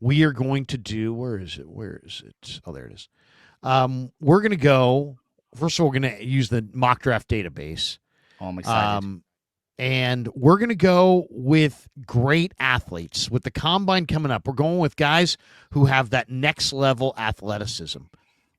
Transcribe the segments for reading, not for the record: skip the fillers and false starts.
we are going to do, where is it? Where is it? Oh, there it is. We're going to go, first of all, we're going to use the mock draft database. Oh, I'm excited. Um, and we're going to go with great athletes. With the combine coming up, we're going with guys who have that next level athleticism.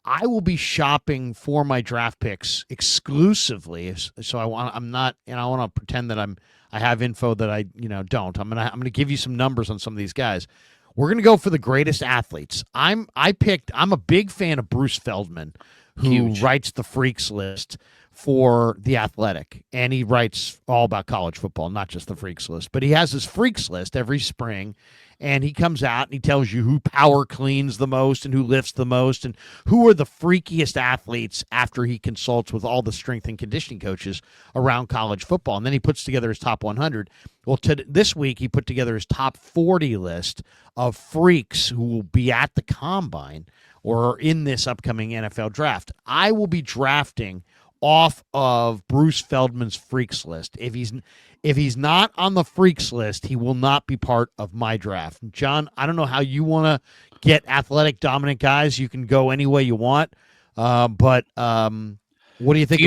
I will be shopping for my draft picks exclusively. So I'm not, and I want to pretend that I have info that I, don't. I'm going to give you some numbers on some of these guys. We're going to go for the greatest athletes. I'm a big fan of Bruce Feldman, who Huge. writes the Freaks list for The Athletic, and he writes all about college football, not just the Freaks list. But he has his Freaks list every spring, and he comes out and he tells you who power cleans the most and who lifts the most and who are the freakiest athletes after he consults with all the strength and conditioning coaches around college football. And then he puts together his top 100. Well, this week he put together his top 40 list of freaks who will be at the combine or in this upcoming NFL draft. I will be drafting off of Bruce Feldman's freaks list. If he's not on the freaks list, he will not be part of my draft. John, I don't know how you want to get athletic, dominant guys. You can go any way you want. But what do you think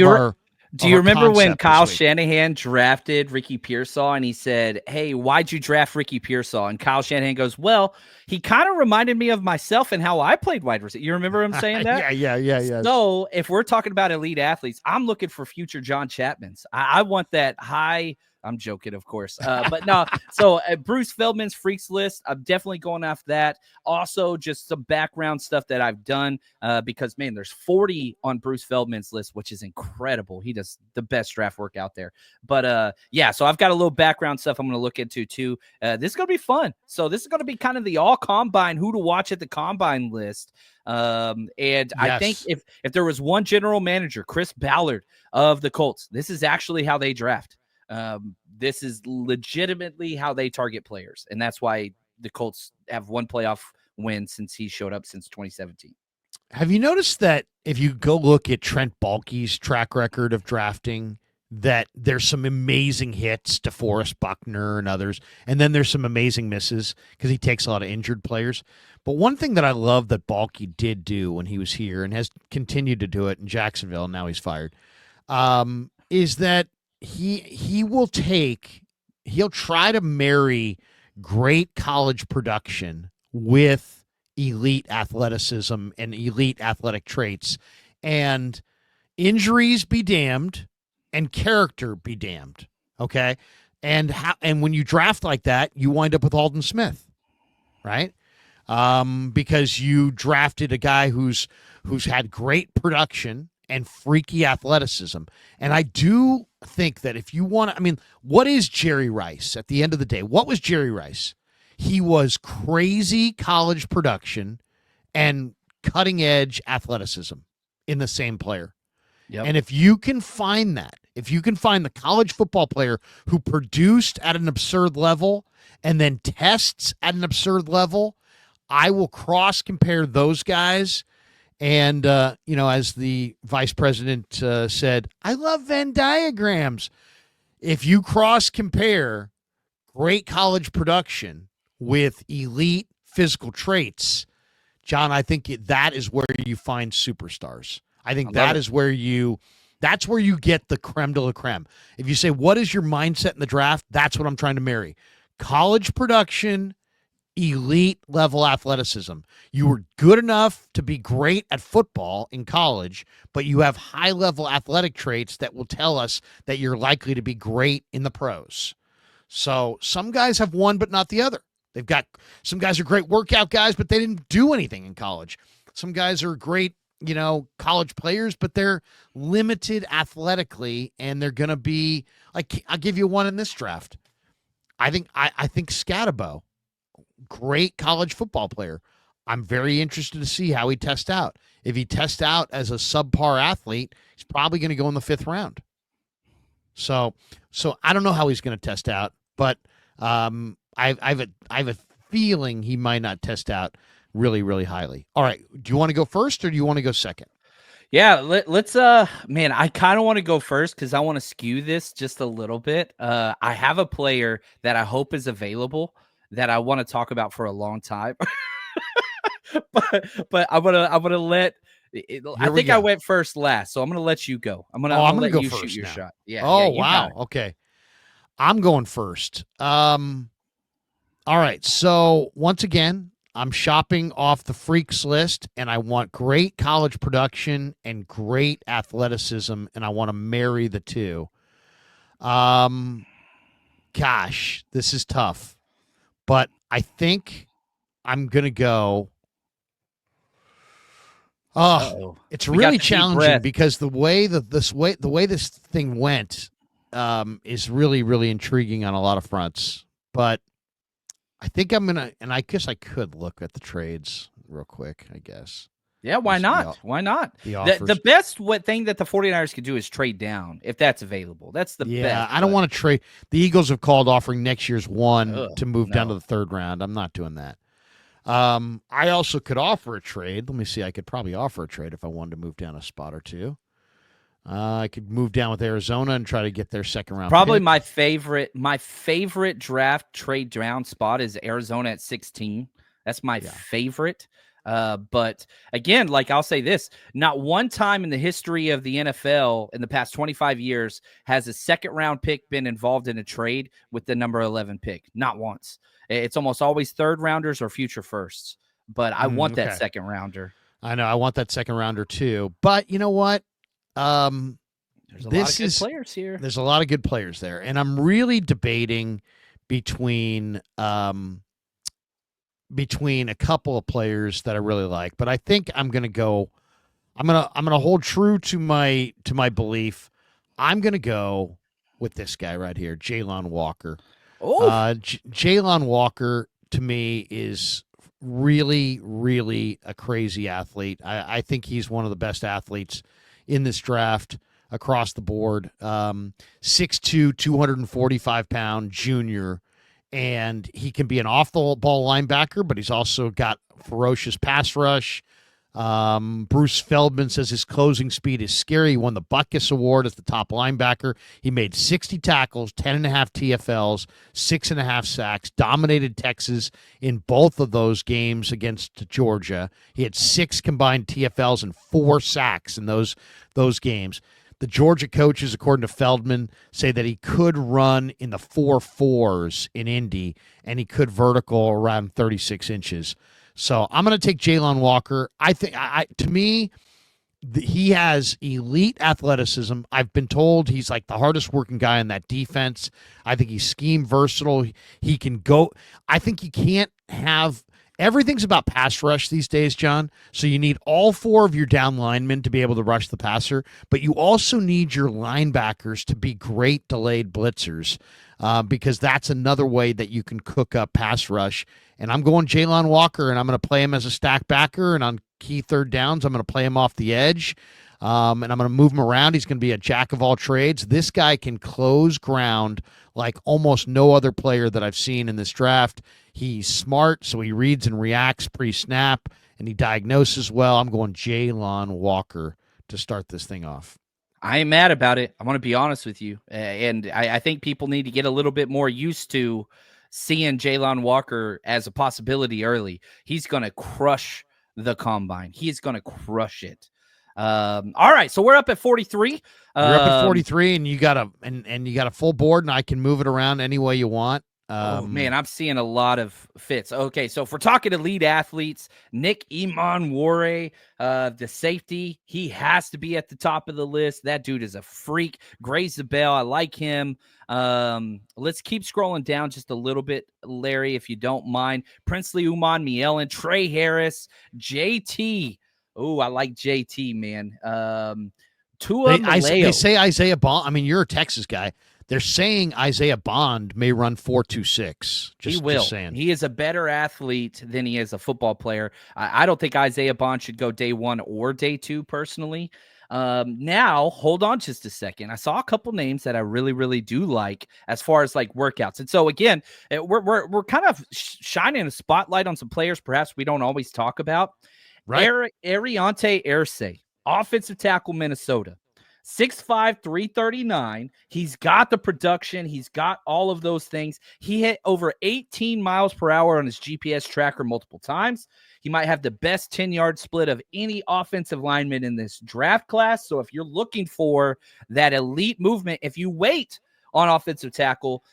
Do you remember when Kyle Shanahan drafted Ricky Pearsall and he said, "Hey, why'd you draft Ricky Pearsall?" And Kyle Shanahan goes, "Well, he kind of reminded me of myself and how I played wide receiver." You remember him saying that? Yeah. So if we're talking about elite athletes, I'm looking for future John Chapmans. I want that high. I'm joking, of course. But no, so Bruce Feldman's freaks list, I'm definitely going off that. Also, just some background stuff that I've done because, man, there's 40 on Bruce Feldman's list, which is incredible. He does the best draft work out there. But, yeah, so I've got a little background stuff I'm going to look into, too. This is going to be fun. So this is going to be kind of the all-combine, who to watch at the combine list. And yes. I think if there was one general manager, Chris Ballard of the Colts, this is actually how they draft. This is legitimately how they target players. And that's why the Colts have one playoff win since he showed up since 2017. Have you noticed that if you go look at Trent Baalke's track record of drafting, that there's some amazing hits to DeForest Buckner and others, and then there's some amazing misses because he takes a lot of injured players. But one thing that I love that Baalke did do when he was here and has continued to do it in Jacksonville, and now he's fired, is that he'll try to marry great college production with elite athleticism and elite athletic traits, and injuries be damned and character be damned. Okay. And when you draft like that, you wind up with Aldon Smith, right? Because you drafted a guy who's had great production and freaky athleticism. And I do think that if you want to, what is Jerry Rice at the end of the day? What was Jerry Rice? He was crazy college production and cutting edge athleticism in the same player. Yep. And if you can find that, if you can find the college football player who produced at an absurd level and then tests at an absurd level, I will cross compare those guys. And, as the vice president said, I love Venn diagrams. If you cross compare great college production with elite physical traits, John, I think that is where you find superstars. I think that's where you get the creme de la creme. If you say, what is your mindset in the draft? That's what I'm trying to marry. College production, elite level athleticism. You were good enough to be great at football in college, but you have high level athletic traits that will tell us that you're likely to be great in the pros. So some guys have one, but not the other. They've got some guys are great workout guys, but they didn't do anything in college. Some guys are great, college players, but they're limited athletically, and they're going to be like, I'll give you one in this draft. I think Scatabo, great college football player. I'm very interested to see how he tests out. If he tests out as a subpar athlete, he's probably going to go in the 5th round. So I don't know how he's going to test out, but I have a feeling he might not test out really, really highly. All right. Do you want to go first or do you want to go second? Yeah, let's man, I kind of want to go first because I want to skew this just a little bit. I have a player that I hope is available that I want to talk about for a long time. but I'm gonna let. I Here we think I go. went first last, so I'm gonna let you go. I'm Oh, gonna I'm going to let go you shoot first your now. shot. Yeah, Oh, you got wow. it. Okay. I'm going first. All right. So once again, I'm shopping off the freaks list, and I want great college production and great athleticism, and I want to marry the two. Um, Gosh, this is tough, but I think I'm gonna go. Oh, Oh, it's we got really the deep challenging breath. because the way this thing went is really really intriguing on a lot of fronts. But I think I'm gonna, and I guess I could look at the trades real quick. I guess Yeah, let me why see not? Why not? the The offers. best what thing that the 49ers could do is trade down if that's available. That's the Yeah, best. I don't But want to trade. The Eagles have called offering next year's one to move down to no. the third round. I'm not doing that. I also could offer a trade. Let me see. I could probably offer a trade if I wanted to move down a spot or two. I could move down with Arizona and try to get their second round Probably pick. my favorite draft trade down spot is Arizona at 16. That's my Yeah. favorite. But again, like I'll say this, not one time in the history of the NFL in the past 25 years has a second round pick been involved in a trade with the number 11 pick. Not once. It's almost always third rounders or future firsts. But I want that Okay. second rounder. I know. I want that second rounder too. But you know what? Um, There's a lot of this good is players here. there's a lot of good players there, and I'm really debating between between a couple of players that I really like. But I think I'm gonna go. I'm gonna hold true to my belief. I'm gonna go with this guy right here, Jalen Walker. Oh, Jalen Walker to me is really, really a crazy athlete. I think he's one of the best athletes in this draft across the board. 6'2", 245-pound junior, and he can be an off the ball linebacker, but he's also got ferocious pass rush. Bruce Feldman says his closing speed is scary. He won the Butkus Award as the top linebacker. He made 60 tackles, 10.5 TFLs, 6.5 sacks, dominated Texas in both of those games against Georgia. He had 6 combined TFLs and 4 sacks in those games. The Georgia coaches, according to Feldman, say that he could run in the 4.4s in Indy, and he could vertical around 36 inches. So I'm going to take Jalen Walker. I think, to me, he has elite athleticism. I've been told he's like the hardest working guy in that defense. I think he's scheme versatile. He can go. I think you can't have. Everything's about pass rush these days, John. So you need all 4 of your down linemen to be able to rush the passer, but you also need your linebackers to be great delayed blitzers, because that's another way that you can cook up pass rush. And I'm going Jalen Walker, and I'm going to play him as a stack backer, and on key third downs, I'm going to play him off the edge, and I'm going to move him around. He's going to be a jack of all trades. This guy can close ground like almost no other player that I've seen in this draft. He's smart, so he reads and reacts pre-snap, and he diagnoses well. I'm going Jalen Walker to start this thing off. I ain't mad about it. I want to be honest with you. And I think people need to get a little bit more used to seeing Jalen Walker as a possibility early. He's going to crush the combine. He's going to crush it. All right. So we're up at 43. You're up at 43, and you got a full board, and I can move it around any way you want. Oh man, I'm seeing a lot of fits. Okay, so if we're talking elite athletes, Nick Imanware, the safety, he has to be at the top of the list. That dude is a freak. Graze the bell. I like him. Let's keep scrolling down just a little bit, Larry, if you don't mind. Princely Uman Mielen, Trey Harris, JT. Oh, I like JT, man. Tua Maleo. They say Isaiah Bond. I mean, you're a Texas guy. They're saying Isaiah Bond may run 4.26. He will. Just saying. He is a better athlete than he is a football player. I don't think Isaiah Bond should go day 1 or day 2 personally. Now, hold on just a second. I saw a couple names that I really, really do like as far as like workouts. And so again, we're kind of shining a spotlight on some players perhaps we don't always talk about. Right. Ariante Arce, offensive tackle, Minnesota. 6'5", 339. He's got the production. He's got all of those things. He hit over 18 miles per hour on his GPS tracker multiple times. He might have the best 10-yard split of any offensive lineman in this draft class. So if you're looking for that elite movement, if you wait on offensive tackle,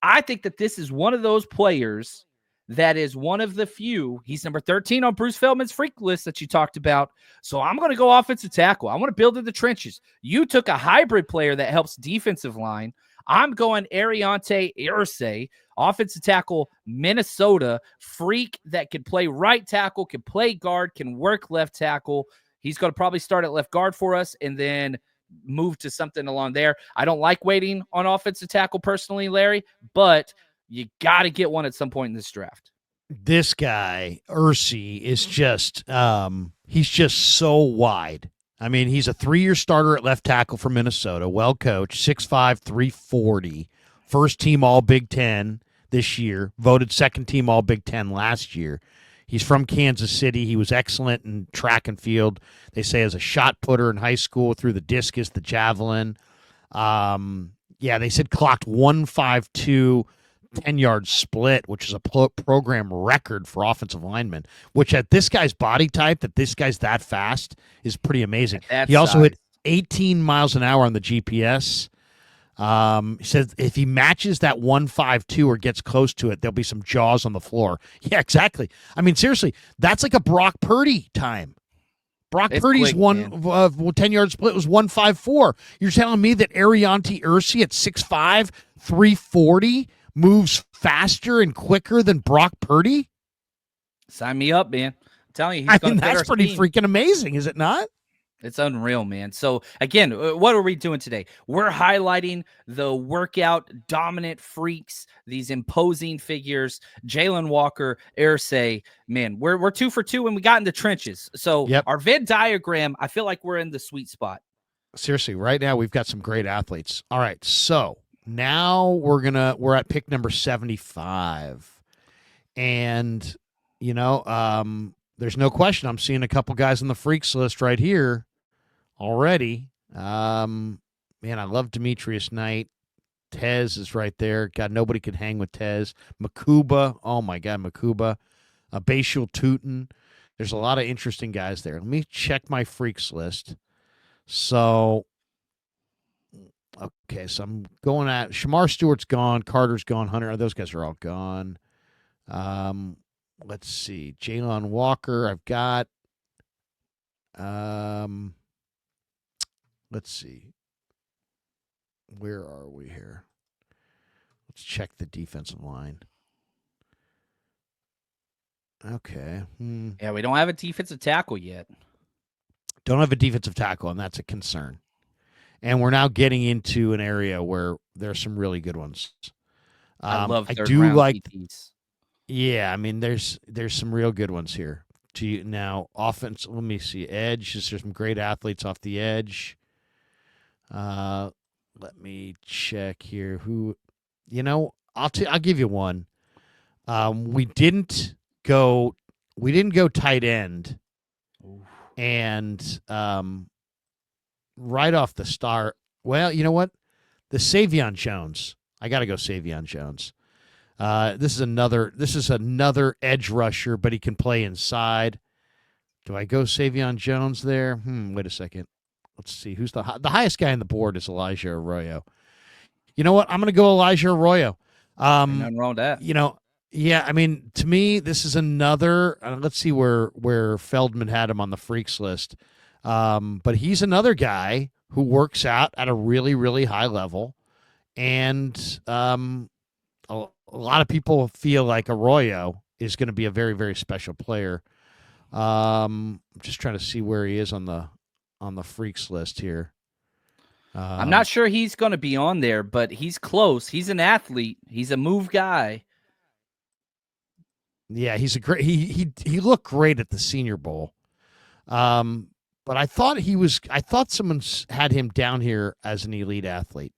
I think that this is one of those players that is one of the few. He's number 13 on Bruce Feldman's freak list that you talked about. So I'm going to go offensive tackle. I want to build in the trenches. You took a hybrid player that helps defensive line. I'm going Ariante Irsay, offensive tackle, Minnesota, freak that can play right tackle, can play guard, can work left tackle. He's going to probably start at left guard for us and then move to something along there. I don't like waiting on offensive tackle personally, Larry, but you got to get one at some point in this draft. This guy, Irsay, is just he's just so wide. I mean, he's a 3-year starter at left tackle for Minnesota, well coached, 6'5", 340, first team All Big Ten this year, voted second team All Big Ten last year. He's from Kansas City. He was excellent in track and field. They say as a shot putter in high school, through the discus, the javelin. They said clocked 152 10-yard split, which is a program record for offensive linemen, which at this guy's body type, that this guy's that fast, is pretty amazing. He also hit 18 miles an hour on the GPS. He says if he matches that 152 or gets close to it, there'll be some jaws on the floor. Yeah, exactly. I mean, seriously, that's like a Brock Purdy time. Purdy's 10-yard split was 154. You're telling me that Ariante Irsay at 6'5", 340 moves faster and quicker than Brock Purdy? Sign me up, man. I'm telling you, he's that's pretty freaking amazing, is it not? It's unreal, man. So, again, what are we doing today? We're highlighting the workout dominant freaks, these imposing figures, Jalen Walker, Irsay. Man, we're 2 for 2 when we got in the trenches. So, Our Venn diagram, I feel like we're in the sweet spot. Seriously, right now we've got some great athletes. All right, so now we're at pick number 75. And, there's no question I'm seeing a couple guys on the freaks list right here already. Man, I love Demetrius Knight. Tez is right there. God, nobody could hang with Tez. Makuba. Oh, my God, Makuba. Bashul Tutin. There's a lot of interesting guys there. Let me check my freaks list. So, okay, so I'm going at Shamar Stewart's gone. Carter's gone. Hunter, those guys are all gone. Let's see. Jalen Walker, I've got. Let's see. Where are we here? Let's check the defensive line. Okay. Yeah, we don't have a defensive tackle yet. Don't have a defensive tackle, and that's a concern. And we're now getting into an area where there's some really good ones. I love third-round DTs. Yeah, I mean, there's some real good ones here. Now, offense, let me see. Edge, there's some great athletes off the edge. Let me check here. I'll give you one. We didn't go tight end. Ooh. And right off the start, well, you know what? The Savion Jones. I got to go Savion Jones. This is another edge rusher, but he can play inside. Do I go Savion Jones there? Wait a second. Let's see. Who's the highest guy on the board is Elijah Arroyo. You know what? I'm going to go Elijah Arroyo. Nothing wrong with that. Yeah, I mean, to me, this is another. Let's see where Feldman had him on the freaks list. But he's another guy who works out at a really, really high level. And a lot of people feel like Arroyo is going to be a very, very special player. I'm just trying to see where he is on the freaks list here. I'm not sure he's going to be on there, but he's close. He's an athlete. He's a move guy. Yeah, he's a great. He looked great at the Senior Bowl. But I thought someone had him down here as an elite athlete.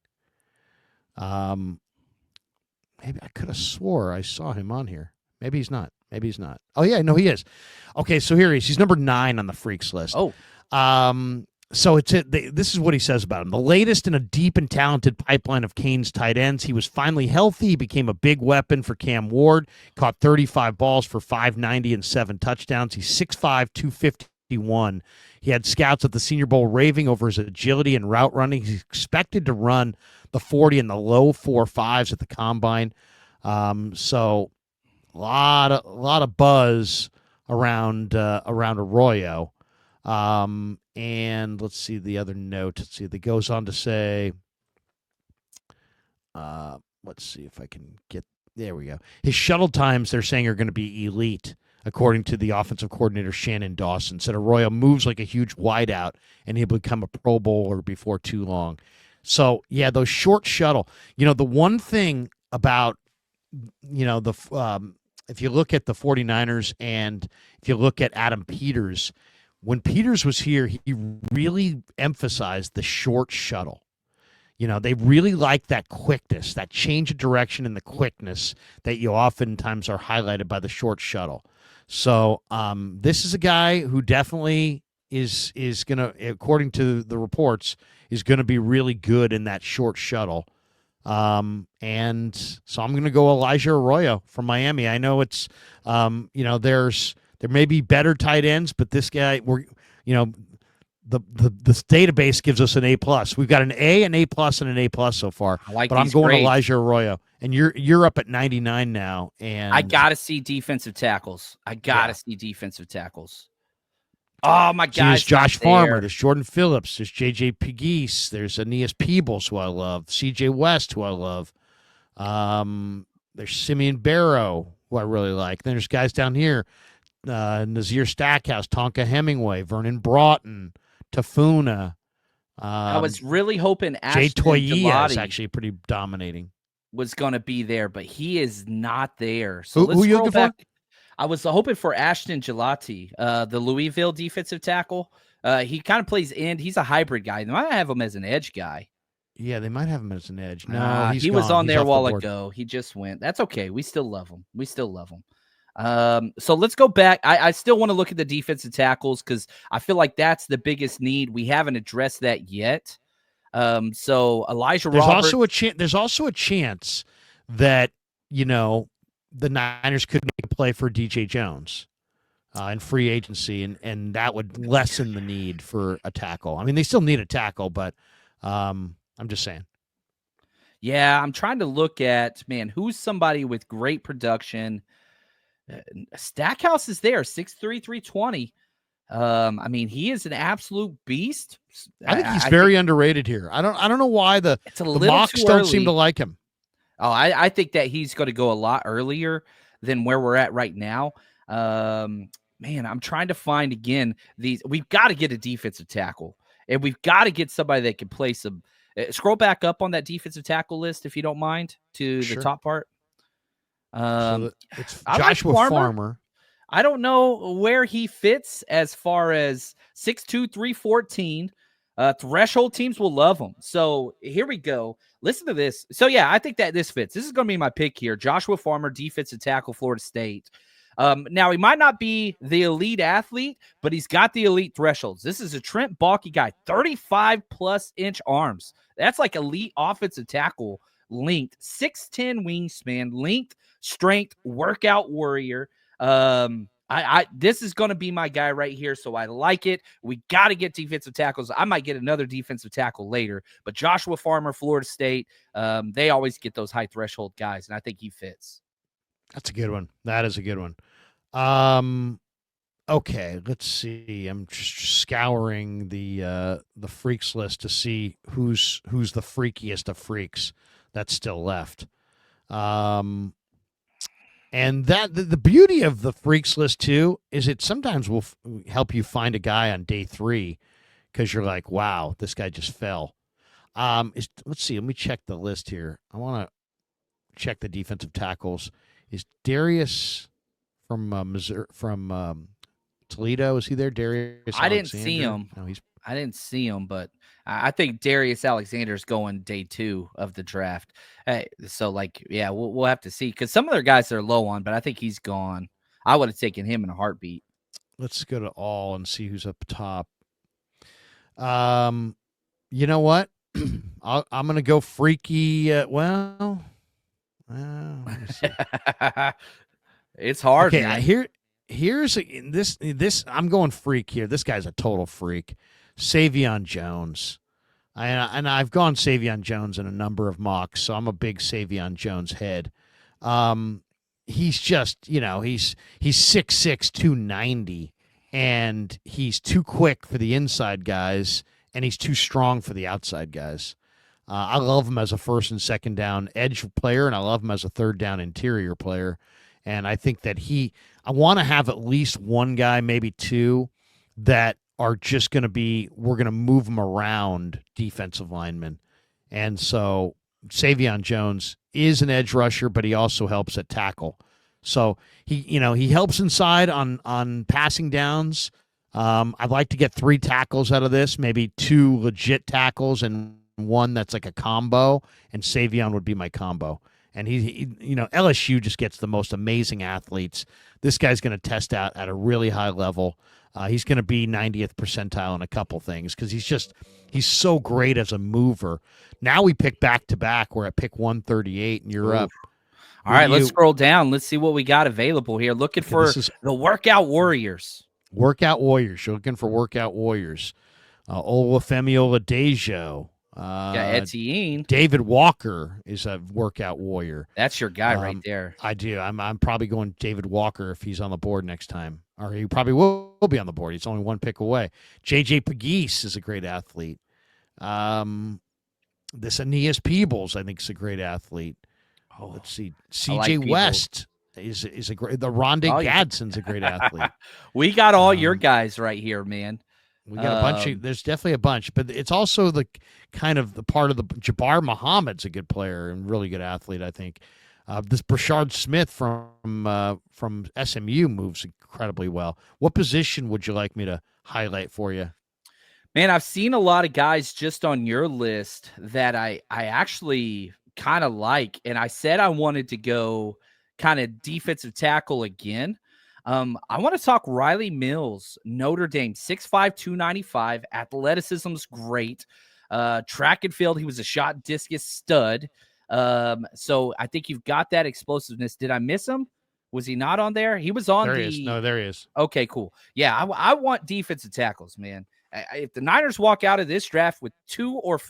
Maybe I could have swore I saw him on here. Maybe he's not. Oh yeah, no, he is. Okay, so here he is. He's number 9 on the freaks list. Oh. So this is what he says about him. The latest in a deep and talented pipeline of Canes tight ends. He was finally healthy. He became a big weapon for Cam Ward. Caught 35 balls for 590 and 7 touchdowns. He's 6'5", 251. He had scouts at the Senior Bowl raving over his agility and route running. He's expected to run the 40 in the low 4.5s at the combine. So a lot of buzz around Arroyo. And let's see the other note. Let's see. That goes on to say, let's see if I can get. There we go. His shuttle times, they're saying, are going to be elite, according to the offensive coordinator Shannon Dawson. Said Arroyo moves like a huge wideout, and he'll become a Pro Bowler before too long. So yeah, those short shuttle. The one thing about if you look at the 49ers and if you look at Adam Peters. When Peters was here, he really emphasized the short shuttle. They really like that quickness, that change of direction and the quickness that you oftentimes are highlighted by the short shuttle. So this is a guy who definitely is going to, according to the reports, is going to be really good in that short shuttle. And so I'm going to go Elijah Arroyo from Miami. I know it's, there may be better tight ends, but this guy, the database gives us an A+. We've got an A, an A+, and an A+ so far. But I'm going grades. Elijah Arroyo, and you're up at 99 now. And I gotta see defensive tackles. Oh my God! There's Josh Farmer, there's Jordan Phillips, there's J.J. Pegues, there's Aeneas Peebles, who I love, C.J. West, who I love. There's Simeon Barrow, who I really like. Then there's guys down here. Nazir Stackhouse, Tonka Hemingway, Vernon Broughton, Tafuna. I was really hoping Jay Toye is actually pretty dominating. Was going to be there, but he is not there. So who you looking for? I was hoping for Ashton Gelati, the Louisville defensive tackle. He kind of plays end. He's a hybrid guy. They might have him as an edge guy. Yeah, they might have him as an edge. No, he was on there a while ago. He just went. That's okay. We still love him. So let's go back. I still want to look at the defensive tackles because I feel like that's the biggest need. We haven't addressed that yet. So Elijah Roberts. There's also a chance that the Niners could make a play for DJ Jones in free agency, and that would lessen the need for a tackle. I mean, they still need a tackle, but I'm just saying. Yeah, I'm trying to look at who's somebody with great production. Stackhouse is there, 6'3", 320. I mean, he is an absolute beast. I think he's very underrated here. I don't know why the mocks don't seem to like him. Oh, I think that he's going to go a lot earlier than where we're at right now. I'm trying to find again these. We've got to get a defensive tackle, and we've got to get somebody that can play some. Scroll back up on that defensive tackle list if you don't mind to the top part. It's Joshua Farmer. I don't know where he fits as far as 6'2", 314. Threshold teams will love him. So here we go. Listen to this. So yeah, I think that this fits. This is going to be my pick here. Joshua Farmer, defensive tackle, Florida State. Now he might not be the elite athlete, but he's got the elite thresholds. This is a Trent Baalke guy, 35+-inch arms. That's like elite offensive tackle length, 6'10" wingspan, length, strength, workout warrior. This is going to be my guy right here, so I like it. We got to get defensive tackles. I might get another defensive tackle later, but Joshua Farmer, Florida State, they always get those high threshold guys, and I think he fits. That's a good one. That is a good one. Okay, let's see. I'm just scouring the freaks list to see who's the freakiest of freaks that's still left. And that the beauty of the freaks list too is it sometimes will help you find a guy on day 3 because you're like, wow, this guy just fell. Let's see. Let me check the list here. I want to check the defensive tackles. Is Darius from Missouri, from Toledo? Is he there? Darius? I didn't see him. No, I didn't see him, but I think Darius Alexander's going day 2 of the draft. So, we'll have to see because some of their guys are low on, but I think he's gone. I would have taken him in a heartbeat. Let's go to all and see who's up top. Um, you know what? I'm going to go freaky. Let me see. It's hard, Okay, man. here's this. I'm going freak here. This guy's a total freak. Savion Jones. And I've gone Savion Jones in a number of mocks, so I'm a big Savion Jones head. Um, he's just, he's 6'6", 290, and he's too quick for the inside guys, and he's too strong for the outside guys. I love him as a first and second down edge player, and I love him as a third down interior player. And I think that I want to have at least one guy, maybe two, that are just going to we're going to move them around defensive linemen. And so Savion Jones is an edge rusher, but he also helps at tackle. So he helps inside on passing downs. I'd like to get 3 tackles out of this, maybe 2 legit tackles and one that's like a combo, and Savion would be my combo. And LSU just gets the most amazing athletes. This guy's going to test out at a really high level. He's going to be 90th percentile in a couple things because he's so great as a mover. Now we pick back to back. We're at pick 138, and you're Ooh. up. All right, let's scroll down. Let's see what we got available here. Looking for the Workout Warriors. Workout Warriors. You're looking for Workout Warriors. Olufemi Oladejo. Etienne. David Walker is a Workout Warrior. That's your guy right there. I do. I'm probably going David Walker if he's on the board next time. Or he probably will be on the board. He's only 1 pick away. J.J. Pegues is a great athlete. This Aeneas Peebles, I think, is a great athlete. Let's see. C.J. West is a great. The Rondé Gadsden's a great athlete. We got all your guys right here, man. We got a bunch. There's definitely a bunch, but it's also the kind of the part of the Jabbar Muhammad's a good player and really good athlete, I think. This Brashard Smith from SMU moves incredibly well. What position would you like me to highlight for you? Man, I've seen a lot of guys just on your list that I actually kind of like, and I said I wanted to go kind of defensive tackle again. I want to talk Riley Mills, Notre Dame, 6'5", 295. Athleticism's great. Track and field, he was a shot discus stud. So I think you've got that explosiveness. Did I miss him? Was he not on there? He was on there he is. No, there he is. Okay, cool. Yeah, I want defensive tackles, man. If the Niners walk out of this draft with 2 or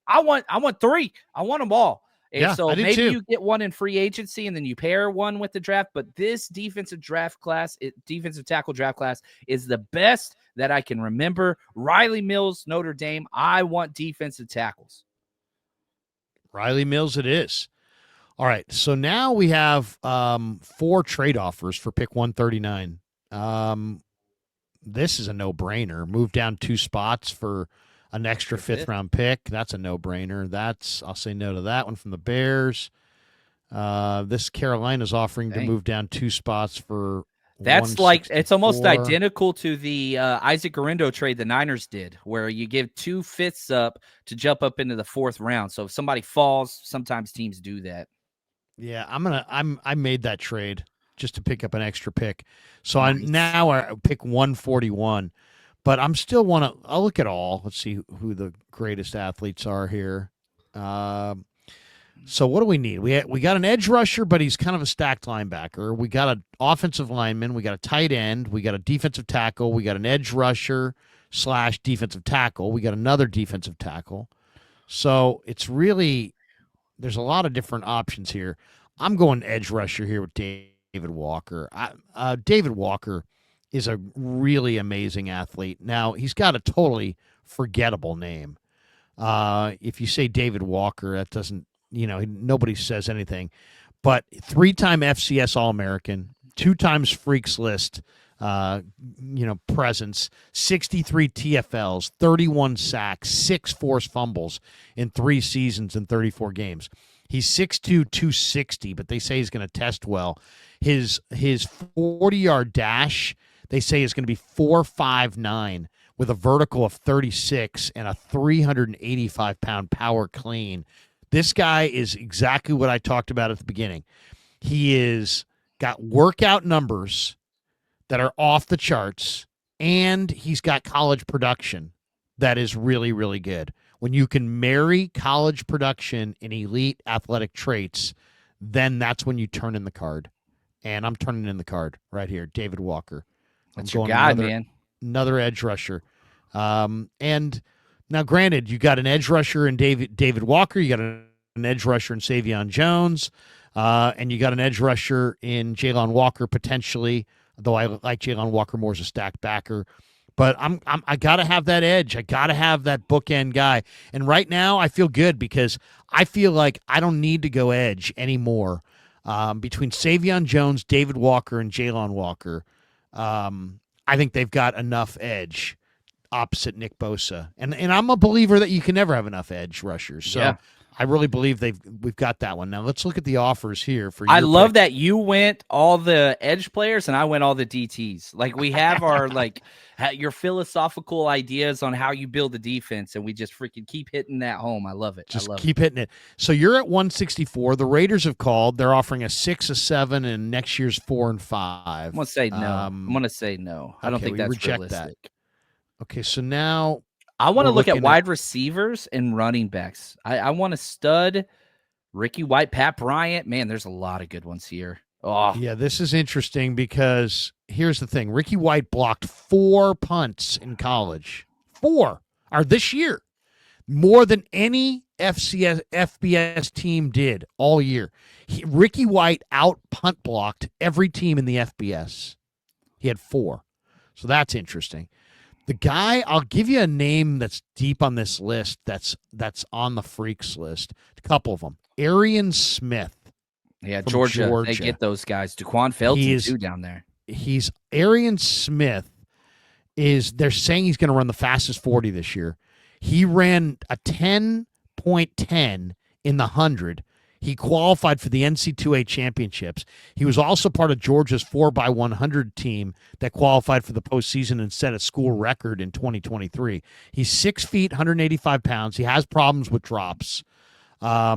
I want 3. I want them all. And so maybe you get one in free agency and then you pair one with the draft. But this defensive tackle draft class is the best that I can remember. Riley Mills, Notre Dame. I want defensive tackles. Riley Mills it is. All right. So now we have 4 trade offers for pick 139. This is a no-brainer. Move down 2 spots for an extra 5th-round pick. That's a no-brainer. I'll say no to that one from the Bears. This Carolina's offering to move down 2 spots for. That's like it's almost identical to the Isaac Guerrero trade the Niners did, where you give 2 5ths up to jump up into the 4th round. So if somebody falls, sometimes teams do that. Yeah, I made that trade just to pick up an extra pick. So nice. I pick 141. But I'm still I'll look at all. Let's see who the greatest athletes are here. So what do we need? We got an edge rusher, but he's kind of a stacked linebacker. We got an offensive lineman. We got a tight end. We got a defensive tackle. We got an edge rusher / defensive tackle. We got another defensive tackle. So it's really there's a lot of different options here. I'm going edge rusher here with David Walker. David Walker is a really amazing athlete. Now, he's got a totally forgettable name. If you say David Walker, that doesn't, nobody says anything. But 3-time FCS All-American, 2 times Freaks List, presence, 63 TFLs, 31 sacks, 6 forced fumbles in 3 seasons and 34 games. He's 6'2", 260, but they say he's going to test well. His 40-yard dash, they say, is going to be 4.59 with a vertical of 36 and a 385-pound power clean. This guy is exactly what I talked about at the beginning. He is got workout numbers that are off the charts, and he's got college production. that is really, really good. When you can marry college production and elite athletic traits, then that's when you turn in the card. And I'm turning in the card right here, David Walker. I'm That's your going guy, man. another edge rusher. And now, granted, you got an edge rusher in David Walker. You got an edge rusher in Savion Jones, and you got an edge rusher in Jalen Walker potentially. Though I like Jalen Walker more as a stacked backer, but I gotta have that edge. I gotta have that bookend guy. And right now, I feel good because I feel like I don't need to go edge anymore. Between Savion Jones, David Walker, and Jalen Walker, I think they've got enough edge opposite Nick Bosa. And I'm a believer that you can never have enough edge rushers. So Yeah. I really believe we've got that one. Now let's look at the offers here for I your love pick. that you went all the edge players and I went all the DTs. Like we have our your philosophical ideas on how you build a defense, and we just freaking keep hitting that home. I love it. Just I love keep hitting it. So you're at 164. The Raiders have called. They're offering a 6, a 7, and next year's 4 and 5. I'm gonna say no. I'm gonna say no. I don't think that's reject realistic. that. Okay, so now I want to we're look at looking wide receivers and running backs. I want to stud Ricky White, Pat Bryant. Man, there's a lot of good ones here. Oh, yeah, this is interesting because here's the thing. Ricky White blocked 4 punts in college. 4 are this year. More than any FBS team did all year. Ricky White out punt blocked every team in the FBS. He had 4. So that's interesting. The guy, I'll give you a name that's deep on this list that's on the freaks list. A couple of them. Arian Smith. yeah, Georgia. They get those guys. Daquan Felton too down there. He's Arian Smith they're saying he's going to run the fastest 40 this year. He ran a 10.10 in the 100. He qualified for the NC2A championships. He was also part of Georgia's 4x100 team that qualified for the postseason and set a school record in 2023. He's 6 feet, 185 pounds. He has problems with drops. And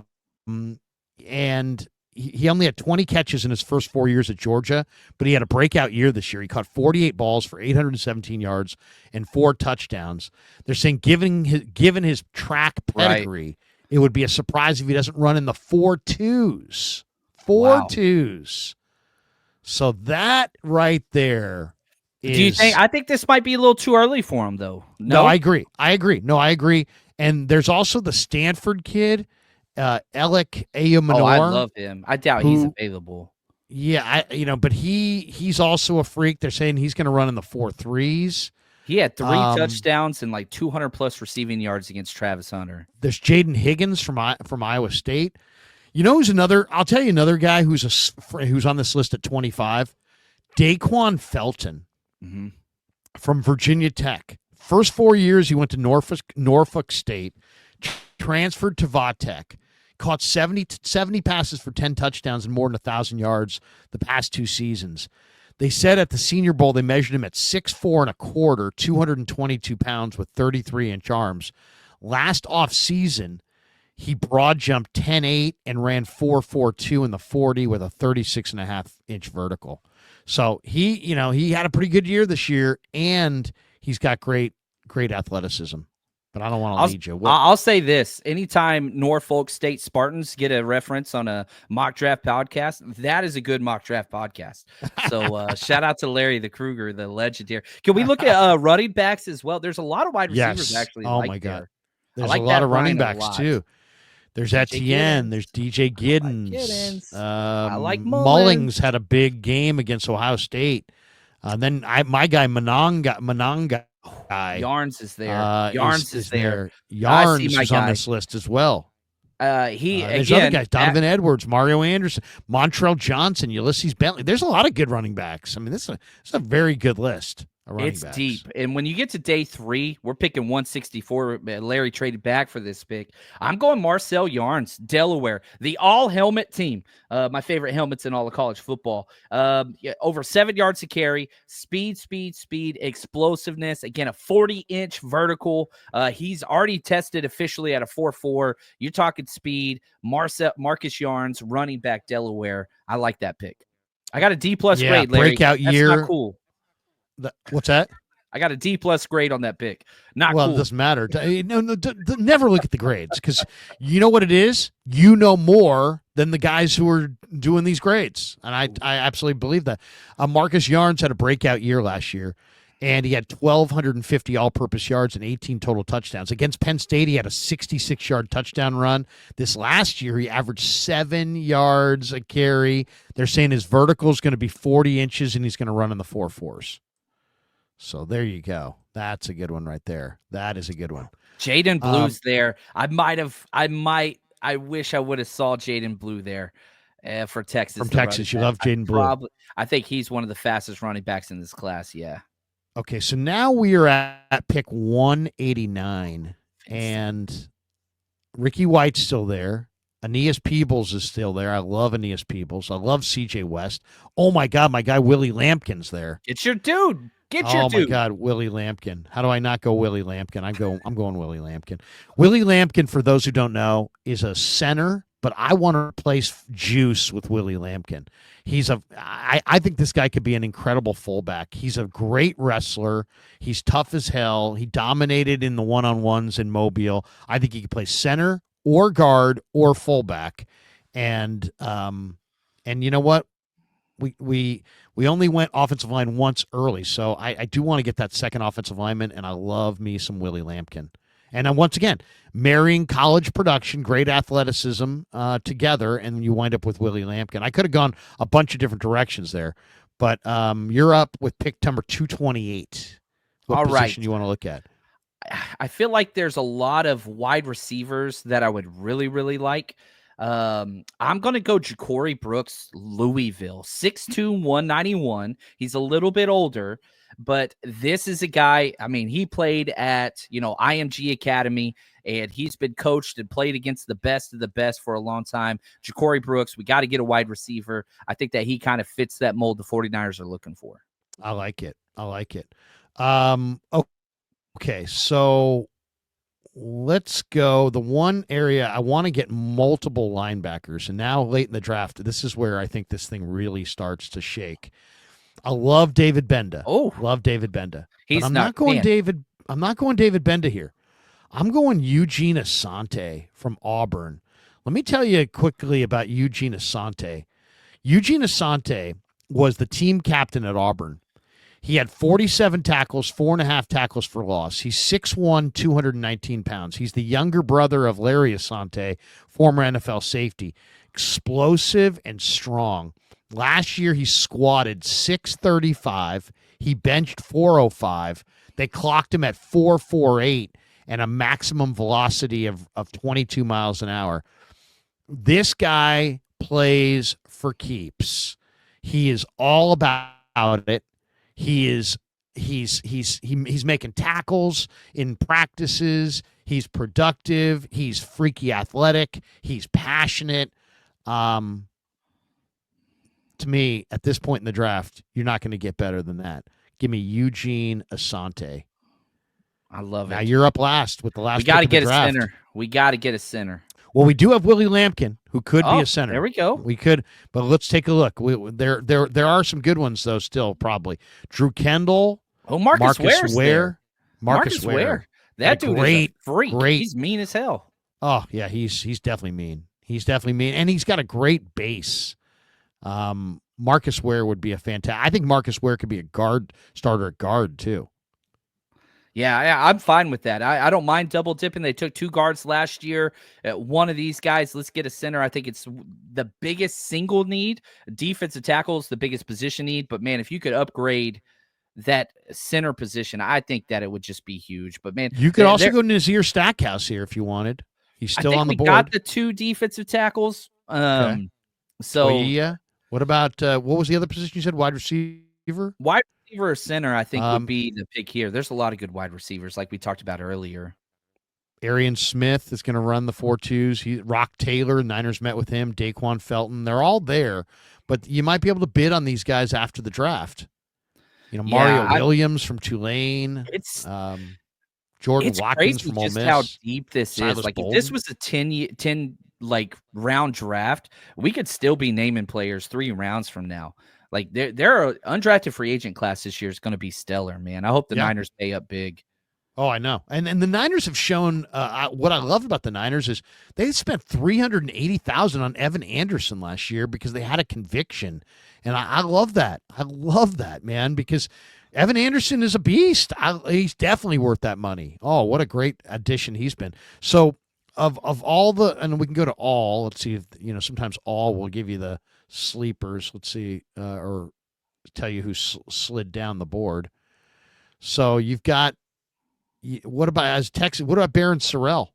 he only had 20 catches in his first 4 years at Georgia, but he had a breakout year this year. He caught 48 balls for 817 yards and 4 touchdowns. They're saying given his track pedigree, it would be a surprise if he doesn't run in the 4.2s. 4.2s. So that right there is... Do you think... I think this might be a little too early for him, though. No, I agree. No, I agree. And there's also the Stanford kid, Alec Ayumanor. Oh, I love him. I doubt he's available. Yeah, but he's also a freak. They're saying he's going to run in the 4.3s. He had 3 touchdowns and like 200+ receiving yards against Travis Hunter. There's Jaden Higgins from Iowa State. You know who's another? I'll tell you another guy who's on this list at 25. Daquan Felton from Virginia Tech. First 4 years he went to Norfolk State, transferred to Vatech, caught 70 passes for 10 touchdowns and more than 1,000 yards the past 2 seasons. They said at the Senior Bowl they measured him at 6'4 1/4, 222 pounds with 33-inch arms. Last offseason, he broad jumped 10.8 and ran 4.42 in the 40 with a 36.5-inch vertical. So he had a pretty good year this year, and he's got great athleticism. But I don't want to lead you. I'll say this. Anytime Norfolk State Spartans get a reference on a mock draft podcast, that is a good mock draft podcast. So shout out to Larry the Krueger, the legend here. Can we look at running backs as well? There's a lot of wide receivers actually. Oh, my God. There. There's like a lot of running Ryan backs, too. There's Etienne. There's DJ Giddens. I like Mullings had a big game against Ohio State. Then my guy, Mononga. Yarns is there. Yarns is there. Yarns is on this list as well. There's other guys: Donovan Edwards, Mario Anderson, Montrell Johnson, Ulysses Bentley. There's a lot of good running backs. I mean, this is a very good list. It's deep. And when you get to day 3, we're picking 164. Larry traded back for this pick. I'm going Marcel Yarns, Delaware, the all-helmet team. My favorite helmets in all of college football. Over 7 yards to carry, speed, explosiveness. Again, a 40-inch vertical. He's already tested officially at a 4.4. You're talking speed. Marcus Yarns, running back, Delaware. I like that pick. I got a D+ grade, Larry. Breakout year. That's not cool. What's that? I got a D+ grade on that pick. Not Well, it cool. doesn't matter. Never look at the grades because you know what it is. You know more than the guys who are doing these grades, and I absolutely believe that. Marcus Yarns had a breakout year last year, and he had 1,250 all-purpose yards and 18 total touchdowns. Against Penn State, he had a 66-yard touchdown run. This last year, he averaged 7 yards a carry. They're saying his vertical is going to be 40 inches, and he's going to run in the 4.4s. So there you go. That's a good one right there. That is a good one. Jaden Blue's there. I wish I would have saw Jaden Blue there for Texas. From Texas. You love Jaden Blue. I think he's one of the fastest running backs in this class. Yeah. Okay, so now we are at pick 189, and Ricky White's still there. Aeneas Peebles is still there. I love Aeneas Peebles. I love CJ West. Oh, my God, my guy Willie Lampkin's there. It's your dude. Oh my God, Willie Lampkin! How do I not go Willie Lampkin? I'm going Willie Lampkin. Willie Lampkin, for those who don't know, is a center, but I want to replace Juice with Willie Lampkin. I think this guy could be an incredible fullback. He's a great wrestler. He's tough as hell. He dominated in the one-on-ones in Mobile. I think he could play center or guard or fullback. And you know what? We only went offensive line once early, so I do want to get that second offensive lineman, and I love me some Willie Lampkin. And once again, marrying college production, great athleticism together, and you wind up with Willie Lampkin. I could have gone a bunch of different directions there, but you're up with pick number 228. What position you want to look at? I feel like there's a lot of wide receivers that I would really, really like. I'm going to go Ja'Cory Brooks, Louisville, 6'2", 191. He's a little bit older, but this is a guy, I mean, he played at, IMG Academy, and he's been coached and played against the best of the best for a long time. Ja'Cory Brooks, we got to get a wide receiver. I think that he kind of fits that mold the 49ers are looking for. I like it. Okay, so let's go. The one area I want to get multiple linebackers, and now late in the draft, this is where I think this thing really starts to shake. I love David Benda. Love David Benda. I'm not going David Benda here. I'm going Eugene Asante from Auburn. Let me tell you quickly about Eugene Asante. Eugene Asante was the team captain at Auburn. He had 47 tackles, 4.5 tackles for loss. He's 6'1", 219 pounds. He's the younger brother of Larry Asante, former NFL safety. Explosive and strong. Last year, he squatted 635. He benched 405. They clocked him at 448 and a maximum velocity of 22 miles an hour. This guy plays for keeps. He is all about it. He's making tackles in practices. He's productive. He's freaky athletic. He's passionate. To me, at this point in the draft, you're not going to get better than that. Give me Eugene Asante. I love it. Now you're up last with the last. We got to get a center. We got to get a center. Well, we do have Willie Lampkin, who could be a center. There we go. We could, but let's take a look. There are some good ones though. Still, probably Drew Kendall. Oh, Marcus Ware. Marcus Ware. That dude is a freak. He's mean as hell. Oh yeah, he's definitely mean. And he's got a great base. Marcus Ware would be a fantastic. I think Marcus Ware could be a starter at guard too. Yeah, I'm fine with that. I don't mind double dipping. They took 2 guards last year. One of these guys, let's get a center. I think it's the biggest single need. Defensive tackle is the biggest position need. But, man, if you could upgrade that center position, I think that it would just be huge. But, man. You could also go Nazir Stackhouse here if you wanted. He's still on the board. We got the 2 defensive tackles. Okay. So, yeah. What about what was the other position you said? Wide receiver? Wide receiver or center, I think, would be the pick here. There's a lot of good wide receivers, like we talked about earlier. Arian Smith is going to run the 4.2s. Rock Taylor, Niners met with him. Daquan Felton, they're all there. But you might be able to bid on these guys after the draft. Mario Williams from Tulane. Jordan Watkins from Ole Miss. It's how deep this Silas is. Like, Bolden. if this was a 10 round draft, we could still be naming players 3 rounds from now. Like their undrafted free agent class this year is going to be stellar, man. I hope the Yeah. Niners pay up big. Oh, I know. And the Niners have shown what I love about the Niners is they spent $380,000 on Evan Anderson last year because they had a conviction. And I love that. I love that, man, because Evan Anderson is a beast. He's definitely worth that money. Oh, what a great addition he's been. So of all the, and we can go to all, let's see if, sometimes all will give you the sleepers. Let's see, or tell you who slid down the board. So you've got, what about What about Baron Sorrell?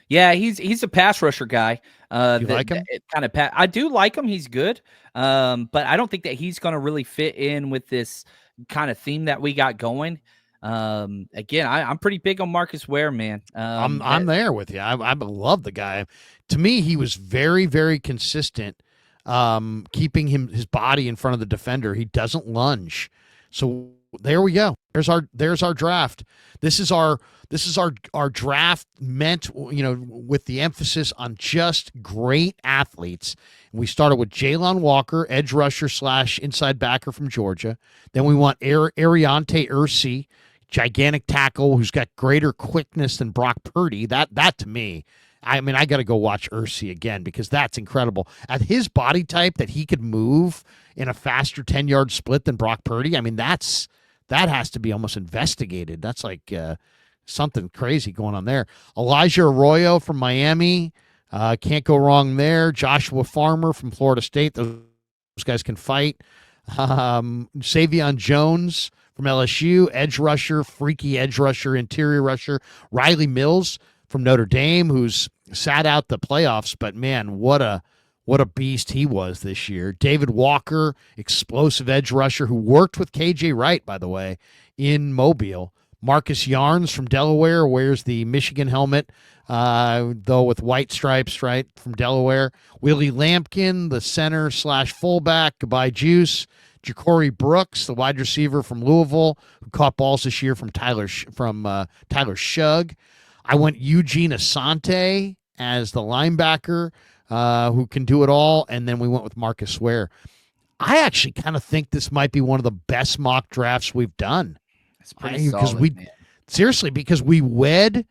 Yeah, he's a pass rusher guy. You like him? I do like him. He's good, but I don't think that he's going to really fit in with this kind of theme that we got going. Again, I'm pretty big on Marcus Ware, man. I'm there with you. I love the guy. To me, he was very, very consistent, keeping his body in front of the defender. He doesn't lunge. So there we go. There's our draft. This is our draft meant, with the emphasis on just great athletes. We started with Jalen Walker, edge rusher / inside backer from Georgia. Then we want Ariante Ursi, gigantic tackle who's got greater quickness than Brock Purdy. That to me, I mean, I got to go watch Ursi again because that's incredible. At his body type, that he could move in a faster 10-yard split than Brock Purdy. I mean, that has to be almost investigated. That's like something crazy going on there. Elijah Arroyo from Miami. Can't go wrong there. Joshua Farmer from Florida State. Those guys can fight. Savion Jones from LSU. Edge rusher, freaky edge rusher, interior rusher. Riley Mills from Notre Dame, who's sat out the playoffs, but man, what a beast he was this year. David Walker, explosive edge rusher who worked with KJ Wright, by the way, in Mobile. Marcus Yarns from Delaware wears the Michigan helmet, though with white stripes, right, from Delaware. Willie Lampkin, the center / fullback. Goodbye, Juice. Ja'Cory Brooks, the wide receiver from Louisville, who caught balls this year from Tyler Shugg. I went Eugene Asante as the linebacker, who can do it all, and then we went with Marcus Ware. I actually kind of think this might be one of the best mock drafts we've done. It's pretty solid, man. Seriously, because we wed,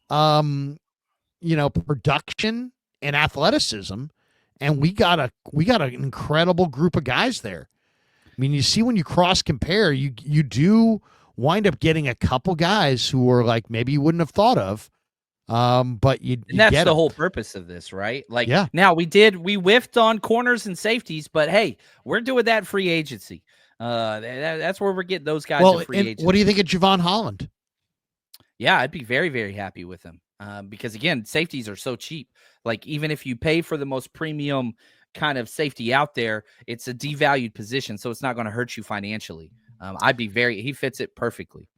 production and athleticism, and we got an incredible group of guys there. I mean, you see when you cross compare, you do wind up getting a couple guys who are like maybe you wouldn't have thought of. But you that's get the them. whole purpose of this, right? Like, yeah. Now we whiffed on corners and safeties, but hey, we're doing that free agency. That's where we're getting those guys in free agency. What do you think of Javon Holland? Yeah, I'd be very, very happy with him. Because again, safeties are so cheap. Like, even if you pay for the most premium kind of safety out there, it's a devalued position, so it's not going to hurt you financially. He fits it perfectly.